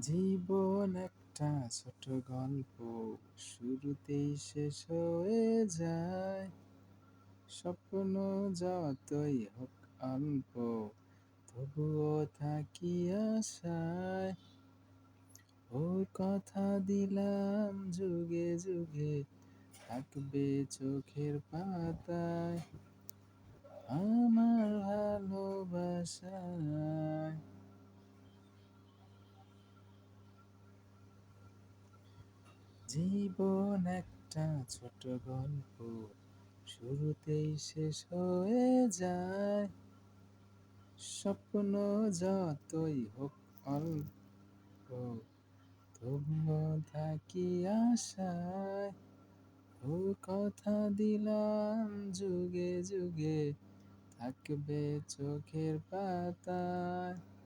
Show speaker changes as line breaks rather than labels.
জীবন একটা ছোট গল্প, শুরুতেই শেষ হয়ে যায়। স্বপ্ন যতই হোক অল্প, তবুও থাকি আশায়। ওর কথা দিলাম যুগে যুগে, থাকবে চোখের পাতায়, আমার ভালোবাসায়। জীবন একটা ছোট গল্প, শুরুতেই শেষ হয়ে যায়। স্বপ্ন যতই হোক অল্প, তবুও থাকি আশায়। ও কথা দিলাম যুগে যুগে, থাকবে চোখের পাতায়,